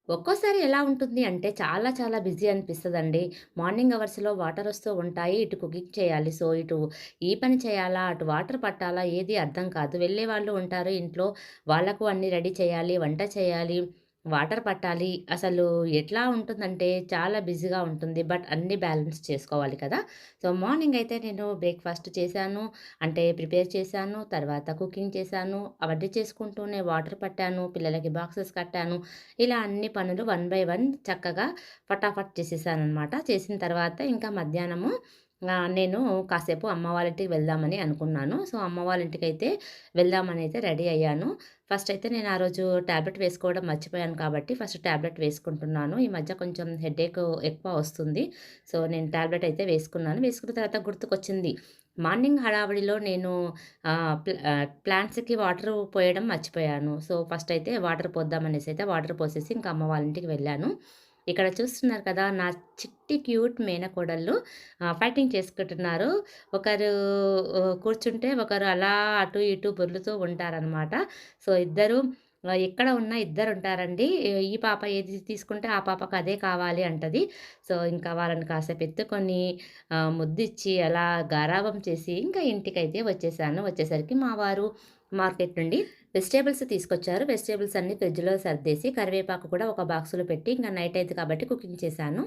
ఒక్కోసారి ఎలా ఉంటుంది అంటే చాలా చాలా బిజీ అనిపిస్తదండి. మార్నింగ్ అవర్స్‌లో వాటరొస్తూ ఉంటాయి. ఇటు కుకింగ్ చేయాలి. సో, ఇటు ఈ పని చేయాలా? అటు వాటర్ పట్టాలా? ఏది అర్థం కాదు. వెళ్ళేవాళ్ళు ఉంటారు ఇంట్లో. వాళ్ళకు అన్నీ రెడీ చేయాలి. వంట చేయాలి. వాటర్ పట్టాలి. అసలు ఎట్లా ఉంటుందంటే చాలా బిజీగా ఉంటుంది. బట్ అన్నీ బ్యాలెన్స్ చేసుకోవాలి కదా! సో, మార్నింగ్ అయితే నేను బ్రేక్‌ఫాస్ట్ చేశాను. అంటే ప్రిపేర్ చేశాను. తర్వాత కుకింగ్ చేశాను. అవన్నీ చేసుకుంటూనే వాటర్ పట్టాను. పిల్లలకి బాక్సెస్ కట్టాను. ఇలా అన్ని పనులు వన్ బై వన్ చక్కగా ఫటాఫట్ చేసేసాననమాట. చేసిన తర్వాత ఇంకా మధ్యాహ్నము నేను కాసేపు అమ్మ వాళ్ళ ఇంటికి వెళ్దామని అనుకున్నాను. సో, అమ్మ వాళ్ళ ఇంటికైతే వెళ్దామనైతే రెడీ అయ్యాను. ఫస్ట్ అయితే నేను ఆ రోజు టాబ్లెట్ వేసుకోవడం మర్చిపోయాను కాబట్టి ఫస్ట్ టాబ్లెట్ వేసుకుంటున్నాను. ఈ మధ్య కొంచెం హెడేక్ ఎక్కువ వస్తుంది. సో, నేను టాబ్లెట్ అయితే వేసుకున్నాను. వేసుకున్న తర్వాత గుర్తుకొచ్చింది. మార్నింగ్ హడావిడిలో నేను ప్లాంట్స్‌కి వాటర్ పోయడం మర్చిపోయాను. సో, ఫస్ట్ అయితే వాటర్ పోద్దామనేసి అయితే వాటర్ పోసేసి ఇంకా అమ్మ వాళ్ళ ఇంటికి వెళ్ళాను. ఇక్కడ చూస్తున్నారు కదా! నా చిట్టి క్యూట్ మేనకోడళ్ళు ఫైటింగ్ చేసుకుంటున్నారు. ఒకరు కూర్చుంటే ఒకరు అలా అటు ఇటు బొర్లుతూ ఉంటారనమాట. సో, ఇద్దరు ఎక్కడ ఉన్నా ఇద్దరుంటారండి. ఈ పాప ఏది తీసుకుంటే ఆ పాపకు అదే కావాలి అంటది. సో, ఇంకా వాళ్ళని కాసేపు ఎత్తుకొని ముద్దిచ్చి అలా గారాబం చేసి ఇంకా ఇంటికైతే వచ్చేసాను. వచ్చేసరికి మా వారు మార్కెట్ నుండి వెజిటబుల్స్ తీసుకొచ్చారు. వెజిటబుల్స్ అన్నీ ఫ్రిడ్జ్‌లో సర్దేసి, కరివేపాకు కూడా ఒక బాక్స్‌లో పెట్టి ఇంక నైట్ అయింది కాబట్టి కుకింగ్ చేశాను.